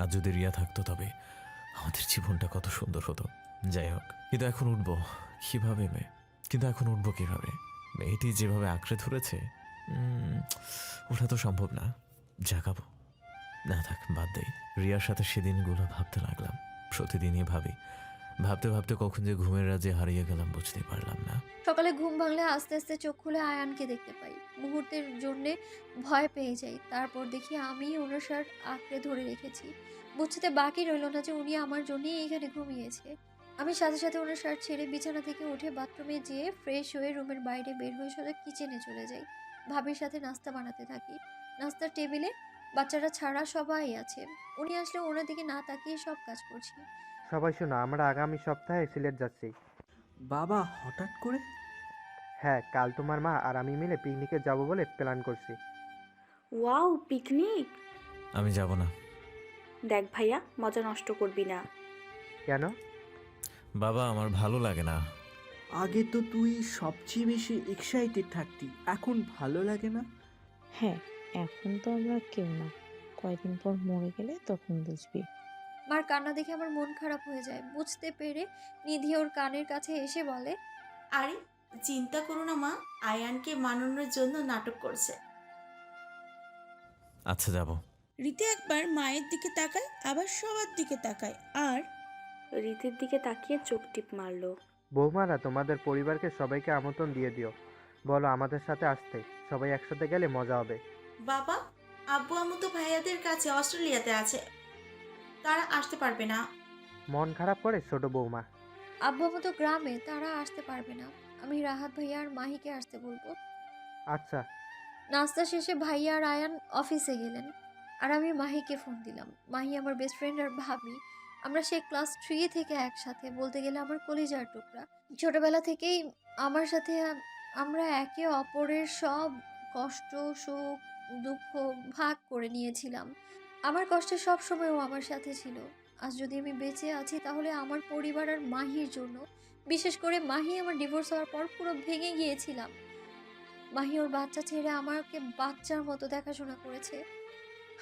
আজ যদি রিয়া থাকতো তবে আমাদের জীবনটা কত সুন্দর হতো। যাই হোক, কিন্তু এখন উঠবো কিভাবে মেয়েটি যেভাবে আঁকড়ে ধরেছে, ওঠা তো সম্ভব না। জাগাবো না, থাক, বাদ দেই। রিয়ার সাথে সেদিনগুলো ভাবতে লাগলাম। প্রতিদিনই ভাবতে ভাবতে কখন যে ঘুমের রাজ্যে হারিয়ে গেলাম বুঝতে পারলাম না। সকালে ঘুম ভাঙলে আস্তে আস্তে চোখ খুলে আয়ানকে দেখতে পাই। মুহূর্তের জন্যে ভয় পেয়ে যাই। তারপর দেখি আমি ওনার শার্ট আঁকড়ে ধরে রেখেছি। বুঝতে বাকি রইল না যে উনি আমার জন্যই এখানে ঘুমিয়েছে। আমি সাথে সাথে ওনার শার্ট ছেড়ে বিছানা থেকে উঠে বাথরুমে যেয়ে ফ্রেশ হয়ে রুমের বাইরে বের হয়ে সোজা কিচেনে চলে যাই। ভাবির সাথে নাস্তা বানাতে থাকি। নাস্তার টেবিলে বাচ্চারা ছাড়া সবাই আছে। উনি আসলে ওনার দিকে না তাকিয়ে সব কাজ করছি। সবাই শোনো, আমরা আগামী সপ্তাহে সিলেট যাচ্ছি। বাবা হঠাৎ করে? হ্যাঁ, কাল তোমার মা আর আমি মিলে পিকনিকে যাব বলে প্ল্যান করছি। Wow, picnic! আমি যাব না। দেখ ভাইয়া, মজা নষ্ট করবি না। কেন? বাবা, আমার ভালো লাগে না। আগে তো তুই সবচেয়ে বেশি এক্সাইটেড থাকতি, এখন ভালো লাগে না? হ্যাঁ, এখন তো আমরা কেউ না, কয়দিন পর মরে গেলে তখন বুঝবি। মার কান্না দেখে আমার মন খারাপ হয়ে যায়। বুঝতে পেরে নিধি ওর কানের কাছে এসে বলে, আরে চিন্তা করো না মা, আয়ানকে মানানোর জন্য নাটক করছে। আচ্ছা, যাব। রীতি একবার মায়ের দিকে তাকায়, আবার সবার দিকে তাকায়, আর রীতির দিকে তাকিয়ে চোখ টিপ মারলো। বৌমারা, তোমাদের পরিবারকে সবাইকে আমন্ত্রণ দিয়ে দিও। বলো আমাদের সাথে আসতে, সবাই একসাথে গেলে মজা হবে। বাবা, আব্বু আম্মু তো ভাইয়াদের কাছে অস্ট্রেলিয়াতে আছে, তারা আসতে পারবে না। মন খারাপ করে ছোট বৌমা। আব্বু আম্মু তো গ্রামে, তারা আসতে পারবে না। আমি রাহাত ভাইয়া আর মাহিকে আসতে বলবো। আচ্ছা। নাস্তা শেষে ভাইয়া আর আয়ান অফিসে গেলেন, আর আমি মাহিকে ফোন দিলাম। মাহি আমার বেস্ট ফ্রেন্ড আর ভাবি। আমরা সেই ক্লাস 3 থেকে একসাথে, বলতে গেলে আমার কলিজার টুকরা। ছোটবেলা থেকেই আমার সাথে আমরা একে অপরের সব কষ্ট, সুখ, দুঃখ ভাগ করে নিয়েছিলাম। আমার কষ্টে সব সময় ও আমার সাথে ছিল। আজ যদি আমি বেঁচে আছি তাহলে আমার পরিবার আর মাহির জন্য। বিশেষ করে মাহি, আমার ডিভোর্স হওয়ার পর পুরো ভেঙে গিয়েছিলাম। মাহি ওর বাচ্চা ছেড়ে আমাকে বাচ্চার মতো দেখাশোনা করেছে।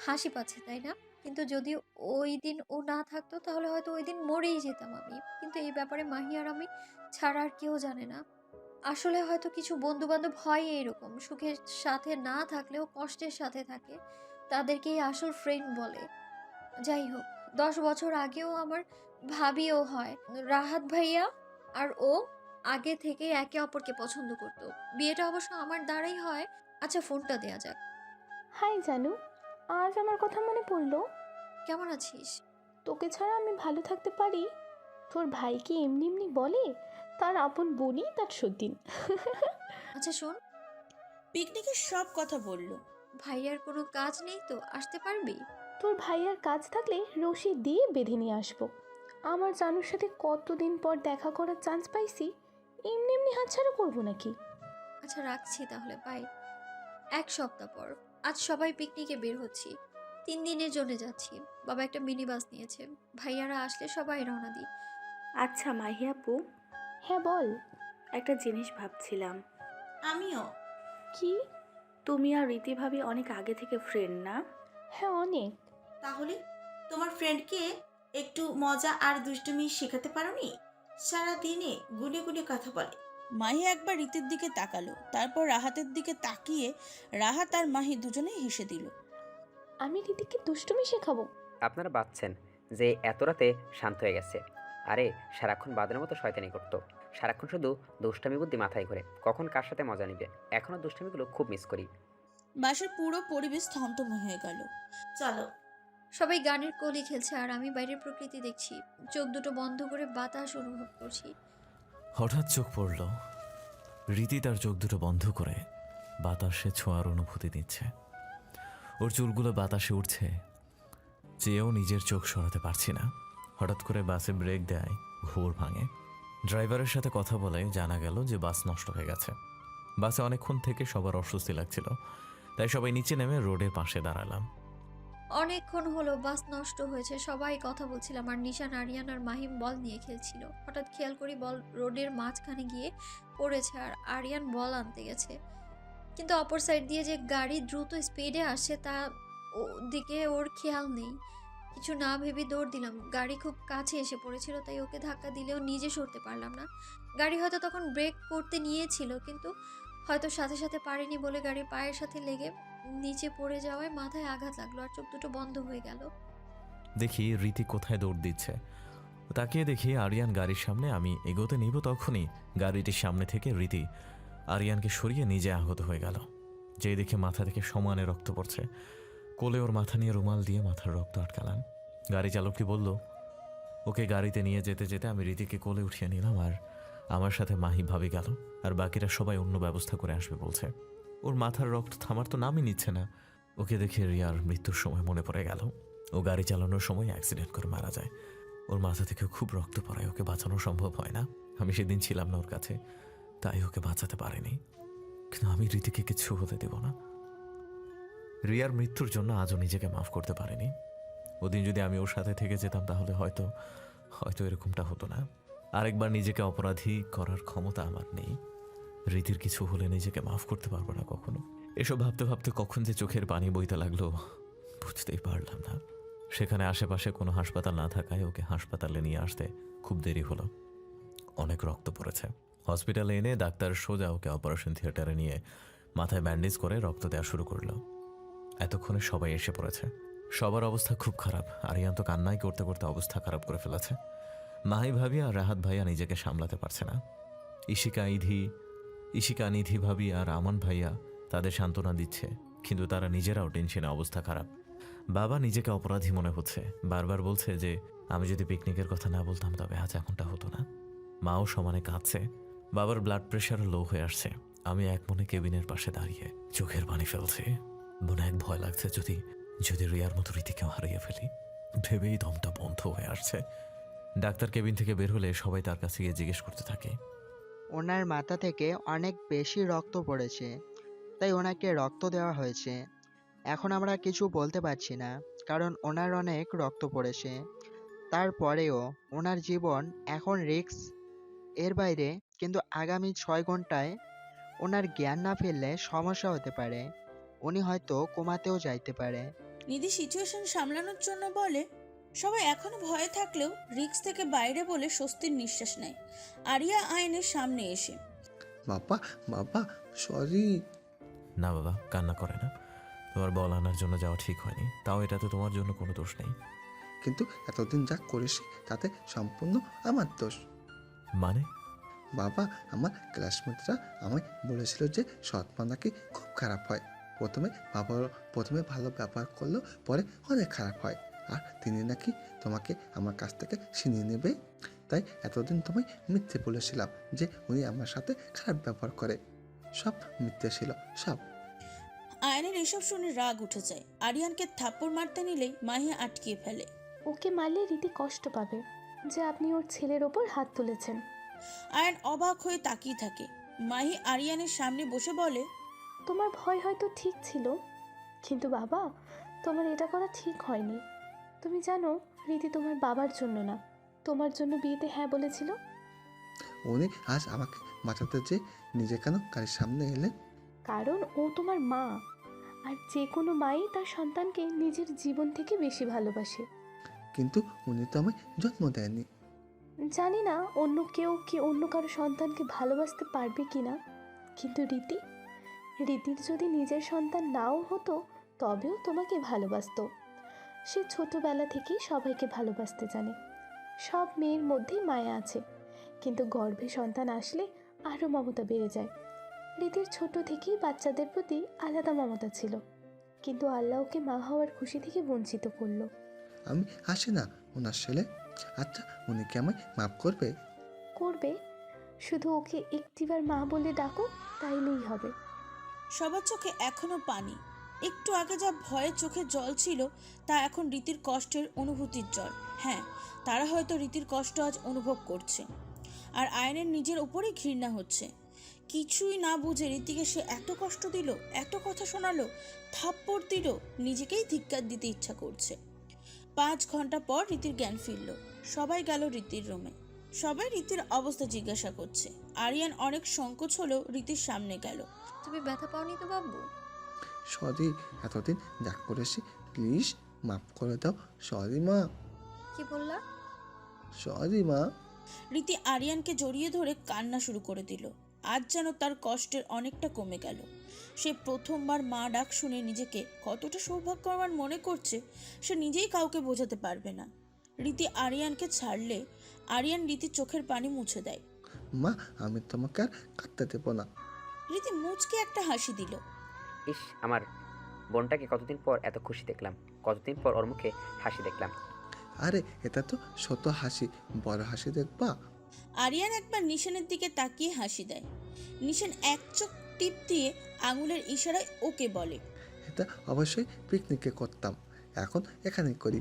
হাসি পাচ্ছে তাই না? কিন্তু যদি ওই দিন ও না থাকতো তাহলে হয়তো ওই দিন মরেই যেতাম আমি। কিন্তু এই ব্যাপারে মাহি আর আমি ছাড়া আর কেউ জানে না। আসলে হয়তো কিছু বন্ধু বান্ধব হয় এরকম, সুখের সাথে না থাকলেও কষ্টের সাথে থাকে, তাদেরকেই আসল ফ্রেন্ড বলে। যাই হোক, 10 বছর আগেও আমার ভাবিও হয়। রাহাত ভাইয়া আর ও আগে থেকে একে অপরকে পছন্দ করতো। বিয়েটা অবশ্য আমার দ্বারাই হয়। আচ্ছা, ফোনটা দেয়া যাক। হাই জানু, আজ আমার কথা মনে পড়লো। কেমন আছিস? তোকে ছাড়া আমি ভালো থাকতে পারি? তোর ভাই কি এমনি এমনি বলে? তার আপন বোনই তার সতীন। আচ্ছা শোন, পিকনিকের সব কথা বলল। ভাইয়ার কোনো কাজ নেই তো, আসতে পারবি? তোর ভাইয়ার কাজ থাকলে রশি দিয়ে বেঁধে নিয়ে আসবো। আমার জানুর সাথে কতদিন পর দেখা করার চান্স পাইছি, এমনি এমনি হাতছাড়া করবো নাকি? আচ্ছা রাখছি তাহলে, বাই। 1 সপ্তাহ পর আজ সবাই পিকনিকে বের হচ্ছি। 3 দিনের জন্য যাচ্ছি। বাবা একটা মিনি বাস নিয়েছে। ভাইয়ারা আসলে সবাই রওনা দিই। আচ্ছা মাহি আপু, হ্যাঁ বল। একটা জিনিস ভাবছিলাম। আমিও। কি? তুমি আর রীতি ভাবি অনেক আগে থেকে ফ্রেন্ড না? হ্যাঁ অনেক। তাহলে তোমার ফ্রেন্ডকে একটু মজা আর দুষ্টুমি শেখাতে পারোনি? সারাদিনে গুলি গুলি কথা বলে। মাহি একবার রীতির দিকে তাকালো, তারপর রাহাতের দিকে তাকিয়ে রাহাত আর মাহি দুজনেই হেসে দিল। আমি দিদিকে দুষ্টুমি শেখাবো? আপনারা ভাবছেন যে এত রাতে শান্ত হয়ে গেছে। আরে সারাক্ষণ বাদের মতো শয়তানি করতো, সারাক্ষণ শুধু দুষ্টামি বুদ্ধি মাথায় ঘুরে, কখন কার সাথে মজা নিবে। এখনও দুষ্টামিগুলো খুব মিস করি। বাসের পুরো পরিবেশ থমথমে হয়ে গেল। চলো। সবাই গানের কলি খেলছে আর আমি বাইরের প্রকৃতি দেখছি। চোখ দুটো বন্ধ করে বাতাস অনুভব করছি। হঠাৎ চোখ পড়ল, রীতি তার চোখ দুটো বন্ধ করে বাতাসে ছোঁয়ার অনুভূতি দিচ্ছে। ওর চুলগুলো বাতাসে উঠছে, চেয়েও নিজের চোখ সরাতে পারছি না। হঠাৎ করে বাসে ব্রেক দেয়, ঘোর ভাঙে। ড্রাইভারের সাথে কথা বলে জানা গেল যে বাস নষ্ট হয়ে গেছে। বাসে অনেকক্ষণ থেকে সবার অস্বস্তি লাগছিল, তাই সবাই নিচে নেমে রোডের পাশে দাঁড়ালাম। অনেকক্ষণ হলো বাস নষ্ট হয়েছে, সবাই কথা বলছিলাম আর নিশান, আরিয়ান আর মাহিম বল নিয়ে খেলছিল। হঠাৎ খেয়াল করি বল রোডের মাঝখানে গিয়ে পড়েছে আর আরিয়ান বল আনতে গেছে। কিন্তু অপর সাইড দিয়ে যে গাড়ি দ্রুত স্পিডে আসছে তা দিকে ওর খেয়াল নেই। কিছু না ভেবে দৌড় দিলাম। গাড়ি খুব কাছে এসে পড়েছিল, তাই ওকে ধাক্কা দিলেও নিজে সরতে পারলাম না। গাড়ি হয়তো তখন ব্রেক করতে নিয়েছিল, কিন্তু হয়তো সাথে সাথে পারেনি বলে গাড়ির পায়ের সাথে লেগে নিচে পড়ে যাওয়ায় মাথায় আঘাত লাগলো আর চোখ দুটো বন্ধ হয়ে গেল। দেখি রীতি কোথায় দৌড় দিচ্ছে। তাকিয়ে দেখি আরিয়ান গাড়ির সামনে। আমি এগোতে নিব তখনই গাড়িটির সামনে থেকে রীতি আরিয়ানকে সরিয়ে নিজে আহত হয়ে গেল। যেই দেখে মাথা থেকে সমানে রক্ত পড়ছে। কোলে ওর মাথা নিয়ে রুমাল দিয়ে মাথার রক্ত আটকালাম। গাড়ি চালকটি বলল, ওকে গাড়িতে নিয়ে যেতে যেতে আমি রীতিকে কোলে উঠিয়ে নিলাম, আর আমার সাথে মাহি ভাবি গেল, আর বাকিরা সবাই অন্য ব্যবস্থা করে আসবে বলছে। ওর মাথার রক্ত থামার তো নামই নিচ্ছে না। ওকে দেখে রিয়ার মৃত্যুর সময় মনে পড়ে গেল। ও গাড়ি চালানোর সময় অ্যাক্সিডেন্ট করে মারা যায়। ওর মাথা থেকে খুব রক্ত পড়ায়, ওকে বাঁচানো সম্ভব হয় না। আমি সেদিন ছিলাম না ওর কাছে, তাই ওকে বাঁচাতে পারিনি। কিন্তু আমি রীতিকে কিছু হতে দেব না। রিয়ার মৃত্যুর জন্য আজও নিজেকে মাফ করতে পারিনি। ওদিন যদি আমি ওর সাথে থেকে যেতাম তাহলে হয়তো এরকমটা হতো না। আরেকবার নিজেকে অপরাধী করার ক্ষমতা আমার নেই। রীতির কিছু হলে নিজেকে মাফ করতে পারবো না কখনো। এসব ভাবতে ভাবতে কখন যে চোখের পানি বইতে লাগলো বুঝতেই পারলাম না। সেখানে আশেপাশে কোনো হাসপাতাল না থাকায় ওকে হাসপাতালে নিয়ে আসতে খুব দেরি হলো। অনেক রক্ত পড়েছে। হসপিটালে এনে ডাক্তার সোজা ওকে অপারেশন থিয়েটারে নিয়ে মাথায় ব্যান্ডেজ করে রক্ত দেওয়া শুরু করলো। এতক্ষণে সবাই এসে পড়েছে। সবার অবস্থা খুব খারাপ। আরিয়ান তো কান্নাই করতে করতে অবস্থা খারাপ করে ফেলেছে। মাহি ভাবি আর রাহাত ভাইয়া নিজেকে সামলাতে পারছে না। ইশিকা নিধি ভাবি আর আমান ভাইয়া তাদের সান্ত্বনা দিচ্ছে, কিন্তু তারা নিজেরাও টেনশনে অবস্থা খারাপ। বাবা নিজেকে অপরাধী মনে হচ্ছে, বারবার বলছে যে আমি যদি পিকনিকের কথা না বলতাম তবে আজ এমনটা হতো না। মাও সমানে কাঁদছে। বাবার ব্লাড প্রেশারও লো হয়ে আসছে। আমি এক মনে কেবিনের পাশে দাঁড়িয়ে চোখের পানি ফেলছি। মনে এক ভয় লাগছে, যদি রিয়ার মতো রীতিকেও হারিয়ে ফেলি। ভেবেই দমটা বন্ধ হয়ে আসছে। ডাক্তার কেবিন থেকে বের হলে সবাই তার কাছে গিয়ে জিজ্ঞেস করতে থাকে। ওনার মাথা থেকে অনেক বেশি রক্ত পড়েছে, তাই ওনাকে রক্ত দেওয়া হয়েছে। এখন আমরা কিছু বলতে পারছি না, কারণ ওনার অনেক রক্ত পড়েছে। তারপরেও ওনার জীবন এখন রিস্ক এর বাইরে, কিন্তু আগামী 6 ঘন্টায় ওনার জ্ঞান না ফিরলে সমস্যা হতে পারে। উনি হয়তো কোমাতেও যাইতে পারে। নিধি সিচুয়েশন সামলানোর জন্য বলে। সবাই এখনো ভয়ে থাকলেও রিক্স থেকে বাইরে বলে স্বস্তির নিঃশ্বাস নেয়। আরিয়া আয়নের সামনে এসে, বাবা বাবা সরি। না বাবা, কান্না করে না। তোমার বল আনার জন্য যাওয়া ঠিক হয়নি, তাও এটাতে তোমার জন্য কোনো দোষ নেই। কিন্তু এতদিন যা করেছি তাতে সম্পূর্ণ আমার দোষ। মানে? বাবা, আমার ক্লাসমেটরা আমায় বলেছিল যে সৎমা নাকি খুব খারাপ হয়। প্রথমে ভালো ব্যবহার করলো, পরে অনেক খারাপ হয়। আর তিনি নাকি তোমাকে আমার কাছ থেকে ছিনিয়ে নেবে। তাই এতদিন তোমায় মিথ্যে বলেছিলাম যে উনি আমার সাথে খারাপ ব্যবহার করে। সব মিথ্যে ছিল, সব। আয়নের এসব শুনে রাগ উঠে যায়। আরিয়ানকে থাপ্পড় মারতে নিলেই মাহি আটকিয়ে ফেলে। ওকে মারলে রীতি কষ্ট পাবে যে আপনি ওর ছেলের ওপর হাত তুলেছেন। আয়ন অবাক হয়ে তাকিয়ে থাকে। মাহি আরিয়ানের সামনে বসে বলে, তোমার ভয় হয়তো ঠিক ছিল, কিন্তু বাবা, তোমার এটা করা ঠিক হয়নি। তুমি জানো রীতি তোমার বাবার জন্য না, তোমার জন্য বিয়েতে হ্যাঁ বলেছিল। উনি আজ আমাকে বাঁচাতে যে নিজে কেন গাড়ির সামনে এলেন? কারণ ও তোমার মা, আর যে কোনো মাই তার সন্তানকে নিজের জীবন থেকে বেশি ভালোবাসে। কিন্তু উনি তো আমায় জন্ম দেয়নি। জানি না অন্য কেউ কি অন্য কারো সন্তানকে ভালোবাসতে পারবে কি না, কিন্তু রীতির যদি নিজের সন্তান নাও হতো তবেও তোমাকে ভালোবাসতো। সে ছোটবেলা থেকেই সবাইকে ভালোবাসতে জানে। সব মেয়ের মধ্যেই মায়া আছে, কিন্তু গর্ভে সন্তান আসলে আরও মমতা বেড়ে যায়। রীতির ছোট থেকেই বাচ্চাদের প্রতি আলাদা মমতা ছিল, কিন্তু আল্লাহ ওকে মা হওয়ার খুশি থেকে বঞ্চিত করলো। আমি আসি না ওনার ছেলে। আচ্ছা, উনি কি আমায় মাফ করবে? করবে, শুধু ওকে একটিবার মা বলে ডাকো, তাইলেই হবে। সবার চোখে এখনো পানি। একটু আগে যা ভয়ে চোখে জল ছিল তা এখন রীতির কষ্টের অনুভূতির জল। হ্যাঁ, তারা হয়তো রীতির কষ্ট আজ অনুভব করছে। আর আয়নের নিজের উপরেই ঘৃণা হচ্ছে। কিছুই না বুঝে রীতিকে সে এত কষ্ট দিল, এত কথা শোনালো, থাপ্পড় দিল, নিজেকেই ধিক্কার দিতে ইচ্ছা করছে। 5 ঘন্টা পর রীতির জ্ঞান ফিরল। সবাই গেল রীতির রুমে। সবাই রীতির অবস্থা জিজ্ঞাসা করছে। আরিয়ান অনেক সংকোচ হলেও রীতির সামনে গেল। তুমি ব্যথা পাওনি তো বাবু? সরি, এতদিন যা করেছি প্লিজ মাফ করে দাও। সরি মা, কি বললা? সরি মা। রীতি আরিয়ানকে জড়িয়ে ধরে কান্না শুরু করে দিল। আজ যেন তার কষ্টের অনেকটা কমে গেল। সে প্রথমবার মা ডাক শুনে নিজেকে কতটা সৌভাগ্যবান মনে করছে সে নিজেই কাউকে বোঝাতে পারবে না। রীতি আরিয়ানকে ছাড়লে আরিয়ান রীতির চোখের পানি মুছে দেয়। মা, আমি তোমাকে আর কাঁদতে দেবো না। রীতি মুচকে একটা হাসি দিল। ইস, আমার বোনটাকে কতদিন পর এত খুশি দেখলাম, কতদিন পর ওর মুখে হাসি দেখলাম। আরে এটা তো ছোট হাসি, বড় হাসি দেখবা? আরিয়ান একবার নিশানের দিকে তাকিয়ে হাসি দেয়। নিশান এক চোখ টিপ দিয়ে আঙুলের ইশারায় ওকে বলে। এটা অবশ্যই পিকনিকে করতাম, এখন এখানে করি।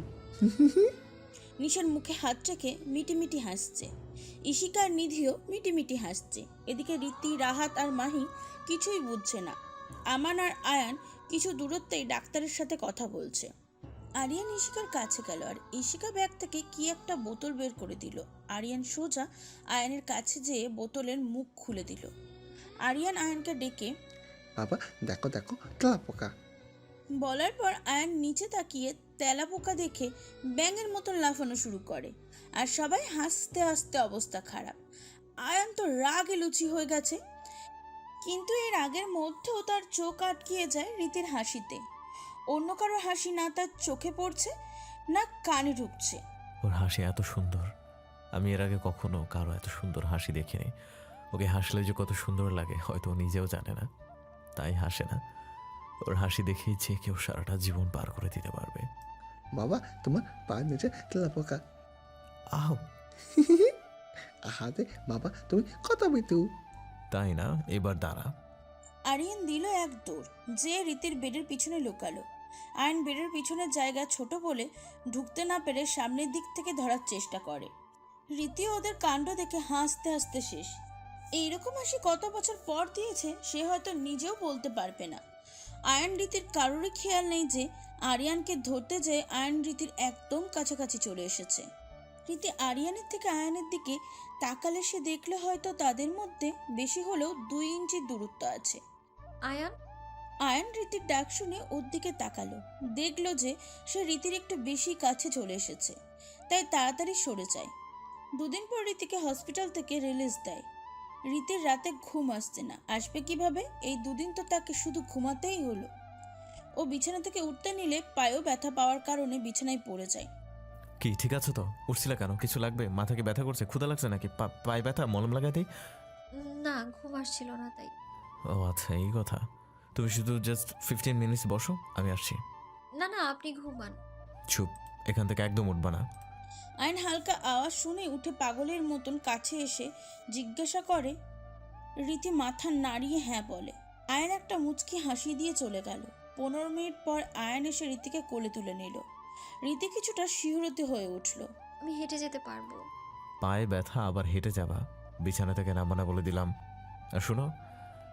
নিশান মুখে হাত রেখে মিটিমিটি হাসছে। ইশিকা আর নিধিও মিটিমিটি হাসছে। এদিকে রীতি, রাহাত আর মাহি কিছুই বুঝছে না। আমান আর আয়ান কিছু দূরত্বেই ডাক্তারের সাথে কথা বলছে। আরিয়ান ইশিকার কাছে গেল আর ইশিকা ব্যাগ থেকে কি একটা বোতল বের করে দিল। আরিয়ান সোজা আয়ানের কাছে যেয়ে বোতলের মুখ খুলে দিল। আরিয়ান আয়ানকে ডেকে বাবা দেখো দেখো তেলাপোকা। বলার পর আয়ান নিচে তাকিয়ে তেলাপোকা দেখে ব্যাঙের মতন লাফানো শুরু করে আর সবাই হাসতে হাসতে অবস্থা খারাপ। আয়ান তো রাগে লুচি হয়ে গেছে, কিন্তু এর আগের মধ্যেও তার চোখ আটকিয়ে যায় রীতির হাসিতে। অন্য কারোর হাসি না তার চোখে পড়ছে না কানে ঢুকছে। ওর হাসি এত সুন্দর, আমি এর আগে কখনো কারো এত সুন্দর হাসি দেখিনি। ওকে হাসলে যে কত সুন্দর লাগে হয়তো ও নিজেও জানে না, তাই হাসে না। ওর হাসি দেখেই যে কেউ সারাটা জীবন পার করে দিতে পারবে। বাবা তোমার পায়ের নিচে তেলাপোকা। আহ, আহারে বাবা তুমি কত বিতু। তাই না? এবার দাঁড়া। আরিয়ান দিল এক দৌড়, যে রীতির বেডের পিছনে লুকালো। আয়ন বেডের পিছনের জায়গা ছোট বলে ঢুকতে না পেরে সামনের দিক থেকে ধরার চেষ্টা করে। রীতি ওদের কাণ্ড দেখে হাসতে হাসতে শেষ। এইরকম হাসি কত বছর পর দিয়েছে সে হয়তো নিজেও বলতে পারবে না। আয়ন রীতির কারোরই খেয়াল নেই যে আরিয়ানকে ধরতে যেয়ে আয়ন রীতির একদম কাছাকাছি চলে এসেছে। রীতি আরিয়ানের থেকে আয়নের দিকে তাকালে সে দেখলে হয়তো তাদের মধ্যে বেশি হলেও 2 ইঞ্চি দূরত্ব আছে। আয়ান, আয়ন রীতির ডাক শুনে ওর দিকে তাকালো, দেখলো যে সে রীতির একটু বেশি কাছে চলে এসেছে, তাই তাড়াতাড়ি সরে যায়। 2 দিন পর রীতিকে হসপিটাল থেকে রিলিজ দেয়। রীতির রাতে ঘুম আসছে না, আসবে কিভাবে? এই 2 দিন তো তাকে শুধু ঘুমাতেই হলো। ও বিছানা থেকে উঠতে নিলে পায়েও ব্যথা পাওয়ার কারণে বিছানায় পড়ে যায়। কি ঠিক আছে তো? উঠছিল কেন? কিছু লাগবে? মাথা কি ব্যথা করছে? ক্ষুধা লাগছে নাকি? পায়ে ব্যথা? মলম লাগাতেই? না ঘুম আসছিল না তাই। ও আচ্ছা, এই কথা। তুমি শুধু জাস্ট 15 মিনিটস বসো, আমি আসছি। না না আপনি ঘুমান। চুপ, এখান থেকে একদম উঠবা না। আয়ন হালকা আওয়াজ শুনে উঠে পাগলের মতন কাছে এসে জিজ্ঞাসা করে। রীতি মাথা নাড়িয়ে হ্যাঁ বলে। আয়ন একটা মুচকি হাসি দিয়ে চলে গেল। 15 মিনিট পর আয়ন এসে রীতিকে কোলে তুলে নিল। রীতি কিছুটা শিহরিত হয়ে উঠল। আমি হেঁটে যেতে পারবো। পায়ে ব্যথা আবার হেঁটে যাবা? বিছানা থেকে নামবা না বলে দিলাম। আর শুনো,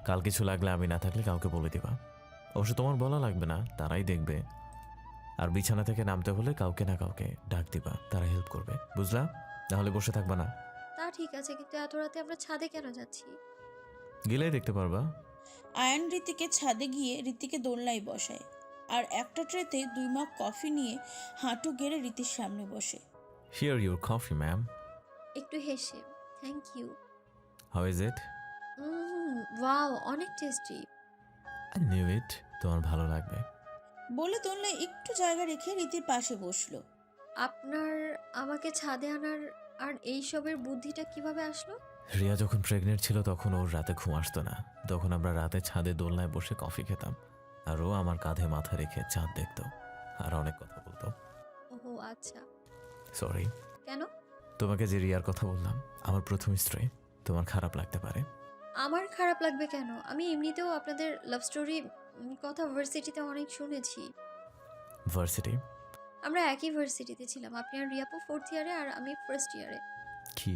কাল কিছু লাগলে আমি না থাকলে কাউকে বলে দিবা। অবশ্য তোমার বলা লাগবে না, তারাই দেখবে। আর বিছানা থেকে নামতে হলে কাউকে না কাউকে ডাক দিবা, তারা হেল্প করবে, বুঝলা? তাহলে বসে থাকবা না। তা ঠিক আছে, কিন্তু এত রাতে আমরা ছাদে কেন যাচ্ছি? গেলেই দেখতে পারবা। আয়ন রীতিকে ছাদে গিয়ে রীতিকে দোলনায় বসায় আর একটা ট্রেতে 2 মগ কফি নিয়ে হাঁটু গেড়ে রীতির সামনে বসে। Here your coffee ma'am. একটু হেসে thank you. How is it? Wow, অনেক টেস্টি। আই নিউ ইট, তোমার ভালো লাগবে। বলে দোলনায় একটু জায়গা রেখে রীতির পাশে বসলো। আপনার আমাকে ছাদে আনার আর এইসবের বুদ্ধিটা কিভাবে আসলো? রিয়া যখন প্রেগনেন্ট ছিল তখন ওর রাতে ঘুম আসতো না। তখন আমরা রাতে ছাদে দোলনায় বসে কফি খেতাম, আর ও আমার কাঁধে মাথা রেখে চাঁদ দেখতো আর অনেক কথা বলতো। ওহো আচ্ছা। সরি। কেন? তোমাকে যে রিয়ার কথা বললাম, আমার প্রথম স্ত্রী, তোমার খারাপ লাগতে পারে। আমার খারাপ লাগবে কেন? আমি এমনিতেও আপনাদের লাভ স্টোরি কথা ভার্সিটিতে অনেক শুনেছি। ভার্সিটি? আমরা একই ভার্সিটিতে ছিলাম। আপনি আর রিয়াপু 4th ইয়ারে আর আমি 1st ইয়ারে। কি?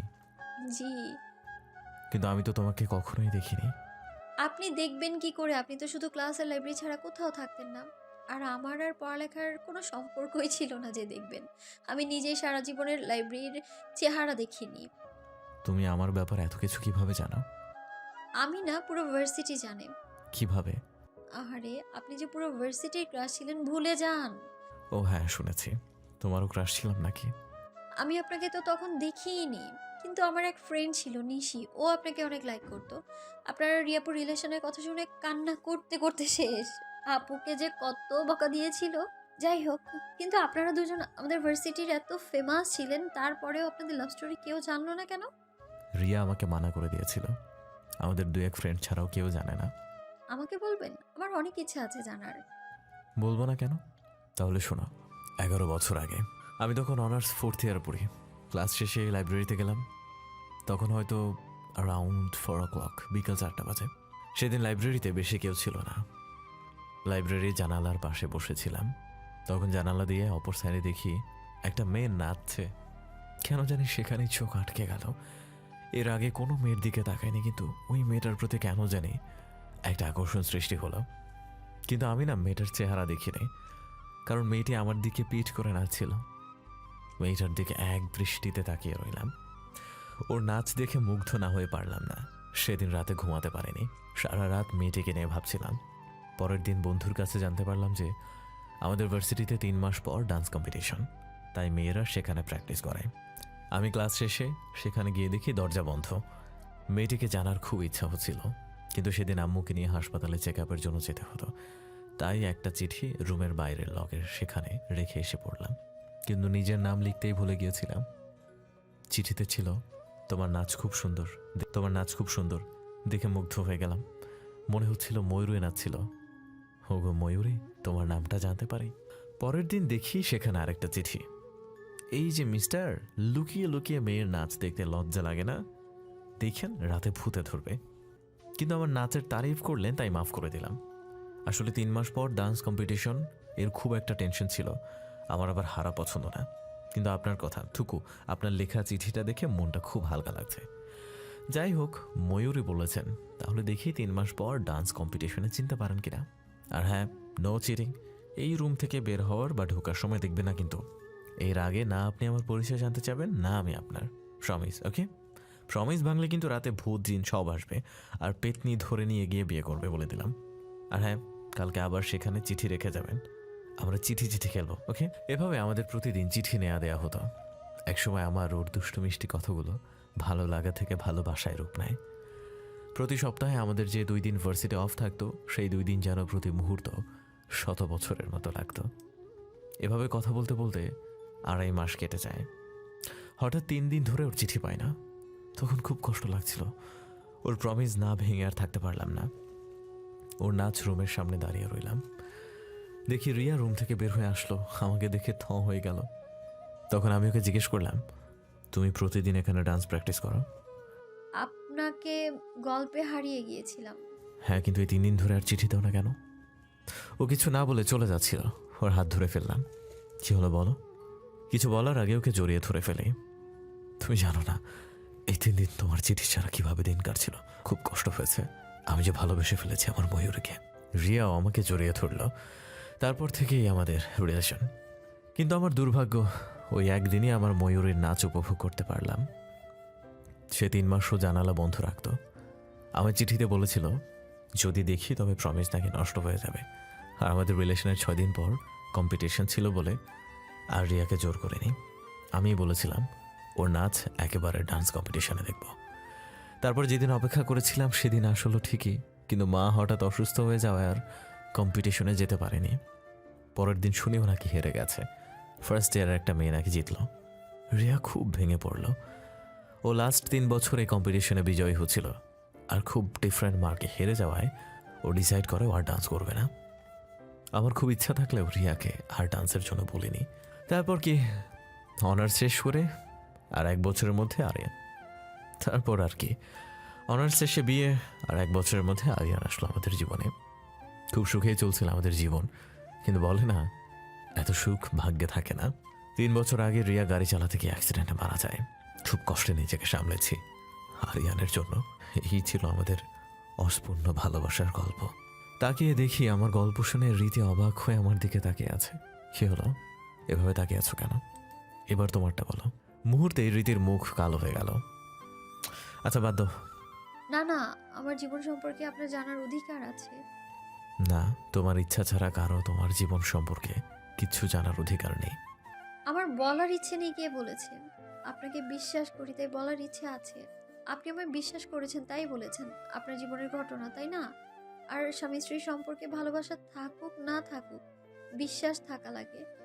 জি। কিন্তু আমি তো তোমাকে কখনোই দেখিনি। আপনি দেখবেন কি করে? আপনি তো শুধু ক্লাস আর লাইব্রেরি ছাড়া কোথাও থাকতেন না। আর আমার আর পড়ালেখার কোনো সম্পর্কই ছিল না যে দেখবেন। আমি নিজেই সারা জীবনের লাইব্রেরির চেহারা দেখিনি। তুমি আমার ব্যাপারে এত কিছু কিভাবে জানো? আমি না, পুরো ভার্সিটি জানে। কিভাবে? আহারে, আপনি যে পুরো ভার্সিটির ক্রাশ ছিলেন ভুলে যান। ও হ্যাঁ, শুনেছি। তোমারও ক্রাশ ছিলাম নাকি? আমি আপনাকে তো তখন দেখিইনি, কিন্তু আমার এক ফ্রেন্ড ছিল নিশি, ও আপনাকে অনেক লাইক করতো। আপনার আর রিয়াপুর রিলেশনের কথা শুনে কান্না করতে করতে শেষ। আপুকে যে কত বকা দিয়েছিল। যাই হোক, কিন্তু আপনারা দুজন আমাদের ভার্সিটির এত ফেমাস ছিলেন, তারপরেও আপনাদের লাভ স্টোরি কেউ জানলো না কেন? রিয়া আমাকে মানা করে দিয়েছিল। আমাদের 2-1 ফ্রেন্ড ছাড়াও কেউ জানে না। আমাকে বলবেন? আমার অনেক ইচ্ছা আছে জানার। বলবো না কেন? তাহলে শোনো। 11 বছর আগে আমি তখন অনার্স 4th ইয়ার পড়ি। ক্লাস শেষে লাইব্রেরিতে গেলাম। তখন হয়তো অ্যারাউন্ড 4 o'clock, বিকাল 4টা বাজে। সেদিন লাইব্রেরিতে বেশি কেউ ছিল না। লাইব্রেরির জানালার পাশে বসেছিলাম। তখন জানালা দিয়ে অপর সাইডে দেখি একটা মেয়ে নাচছে। কেন জানি সেখানেই চোখ আটকে গেল। এর আগে কোনো মেয়ের দিকে তাকায়নি, কিন্তু ওই মেয়েটার প্রতি কেন জানি একটা আকর্ষণ সৃষ্টি হলো। কিন্তু আমি না মেয়েটার চেহারা দেখিনি, কারণ মেয়েটি আমার দিকে পিঠ করে নাচছিল। মেয়েটার দিকে এক দৃষ্টিতে তাকিয়ে রইলাম। ওর নাচ দেখে মুগ্ধ না হয়ে পারলাম না। সেদিন রাতে ঘুমাতে পারিনি। সারা রাত মেয়েটিকে নিয়ে ভাবছিলাম। পরের দিন বন্ধুর কাছে জানতে পারলাম যে আমাদের ভার্সিটিতে 3 মাস পর ডান্স কম্পিটিশন, তাই মেয়েরা সেখানে প্র্যাকটিস করে। আমি ক্লাস শেষে সেখানে গিয়ে দেখি দরজা বন্ধ। মেয়েটিকে জানার খুব ইচ্ছা হচ্ছিল, কিন্তু সেদিন আম্মুকে নিয়ে হাসপাতালে চেক আপের জন্য যেতে হতো। তাই একটা চিঠি রুমের বাইরের লকের সেখানে রেখে এসে পড়লাম, কিন্তু নিজের নাম লিখতেই ভুলে গিয়েছিলাম। চিঠিতে ছিল, তোমার নাচ খুব সুন্দর, তোমার নাচ খুব সুন্দর। দেখে মুগ্ধ হয়ে গেলাম। মনে হচ্ছিল ময়ূরী নাচছিল। ওগো ময়ূরী, তোমার নামটা জানতে পারি? পরের দিন দেখি সেখানে আরেকটা চিঠি। এই যে মিস্টার, লুকিয়ে লুকিয়ে মেয়ের নাচ দেখতে লজ্জা লাগে না? দেখেন রাতে ভূতে ধরবে। কিন্তু আমার নাচের তারিফ করলেন, তাই মাফ করে দিলাম। আসলে 3 মাস পর ডান্স কম্পিটিশন, এর খুব একটা টেনশন ছিল। আমার আবার হারা পছন্দ না। কিন্তু আপনার কথা থুকু, আপনার লেখা চিঠিটা দেখে মনটা খুব হালকা লাগছে। যাই হোক, ময়ূরী বলেছেন, তাহলে দেখি 3 মাস পর ডান্স কম্পিটিশনে চিনতে পারেন কিনা। আর হ্যাঁ, নো চিটিং। এই রুম থেকে বের হওয়ার বা ঢোকার সময় দেখবে না কিন্তু। এর আগে না আপনি আমার পরিচয় জানতে চাবেন, না আমি আপনার। প্রমিস, ওকে? প্রমিস ভাঙলে কিন্তু রাতে ভূত জিন সব আসবে, আর পেতনি ধরে নিয়ে গিয়ে বিয়ে করবে বলে দিলাম। আর হ্যাঁ, কালকে আবার সেখানে চিঠি রেখে যাবেন। আমরা চিঠি চিঠি খেলবো, ওকে? এভাবে আমাদের প্রতিদিন চিঠি নেওয়া দেওয়া হতো। একসময় আমার ওর দুষ্টু মিষ্টি কথাগুলো ভালো লাগা থেকে ভালোবাসায় রূপ নেয়। প্রতি সপ্তাহে আমাদের যে 2 দিন ভার্সিটি অফ থাকতো, সেই 2 দিন যেন প্রতি মুহূর্ত 100 বছরের মতো লাগতো। এভাবে কথা বলতে বলতে 2.5 মাস কেটে যায়। হঠাৎ 3 দিন ধরে ওর চিঠি পাই না। তখন খুব কষ্ট লাগছিল। ওর প্রমিস না ভেঙে আর থাকতে পারলাম না। ওর নাচ রুমের সামনে দাঁড়িয়ে রইলাম। দেখি রিয়া রুম থেকে বের হয়ে আসলো। আমাকে দেখে থ হয়ে গেল। তখন আমি ওকে জিজ্ঞেস করলাম, তুমি প্রতিদিন এখানে ডান্স প্র্যাকটিস করো? আপনাকে গল্পে হারিয়ে গিয়েছিলাম। হ্যাঁ, কিন্তু এই 3 দিন ধরে আর চিঠি দাও না কেন? ও কিছু না বলে চলে যাচ্ছিল। ওর হাত ধরে ফেললাম। কি হলো বলো? কিছু বলার আগে ওকে জড়িয়ে ধরে ফেলে। তুমি জানো না এই 3 দিন তোমার চিঠি ছাড়া কিভাবে দিন কাটছিল। খুব কষ্ট হয়েছে। আমি যে ভালোবেসে ফেলেছি আমার ময়ূরীকে। রিয়াও আমাকে জড়িয়ে ধরল। তারপর থেকেই আমাদের রিলেশন। কিন্তু আমার দুর্ভাগ্য, ওই একদিনই আমার ময়ূরীর নাচ উপভোগ করতে পারলাম। সে 3 মাসও জানালা বন্ধ রাখত। আমার চিঠিতে বলেছিল, যদি দেখি তবে প্রমিস নাকি নষ্ট হয়ে যাবে। আর আমাদের রিলেশনের 6 দিন পর কম্পিটিশন ছিল বলে আর রিয়াকে জোর করিনি। আমিই বলেছিলাম ওর নাচ একেবারে ডান্স কম্পিটিশনে দেখব। তারপর যেদিন অপেক্ষা করেছিলাম সেদিন আসলো ঠিকই, কিন্তু মা হঠাৎ অসুস্থ হয়ে যাওয়ায় আর কম্পিটিশনে যেতে পারেনি। পরের দিন শুনেও নাকি হেরে গেছে। ফার্স্ট ইয়ারের একটা মেয়ে নাকি জিতল। রিয়া খুব ভেঙে পড়ল। ও লাস্ট 3 বছর এই কম্পিটিশনে বিজয়ী হচ্ছিল, আর খুব ডিফারেন্ট মার্কে হেরে যাওয়ায় ও ডিসাইড করে ও আর ডান্স করবে না। আমার খুব ইচ্ছা থাকলেও রিয়াকে আর ডান্সের জন্য বলিনি। তারপর কি, অনার্স শেষ করে আর 1 বছরের মধ্যে আরিয়ান। তারপর আর কি, অনার্স শেষে বিয়ে, আর 1 বছরের মধ্যে আরিয়ান আসলো আমাদের জীবনে। খুব সুখেই চলছিল আমাদের জীবন, কিন্তু বলে না, এত সুখ ভাগ্যে থাকে না। 3 বছর আগে রিয়া গাড়ি চালাতে গিয়ে অ্যাক্সিডেন্টে মারা যায়। খুব কষ্টে নিজেকে সামলেছি আরিয়ানের জন্য। এই ছিল আমাদের অস্পূর্ণ ভালোবাসার গল্প। তাকিয়ে দেখি আমার গল্প শুনে রীতি অবাক হয়ে আমার দিকে তাকিয়ে আছে। কি হলো, এভাবে তাকিয়ে আছো কেন? এবার তোমারটা বলো। মুহূর্তে রীতির মুখ কালো হয়ে গেল। আচ্ছা বাদ দাও। না না, আমার জীবন সম্পর্কে আপনার জানার অধিকার আছে। না, তোমার ইচ্ছা ছাড়া কারো তোমার জীবন সম্পর্কে কিচ্ছু জানার অধিকার নেই। আমার বলার ইচ্ছে নেই কে বলেছে? আপনাকে বিশ্বাস করি তাই বলার ইচ্ছে আছে। আপনি আমায় বিশ্বাস করেছেন তাই বলেছেন। আপনার জীবনের ঘটনা, তাই না? আর স্বামী স্ত্রীর সম্পর্কে ভালোবাসা থাকুক না থাকুক, বিশ্বাস থাকা লাগে।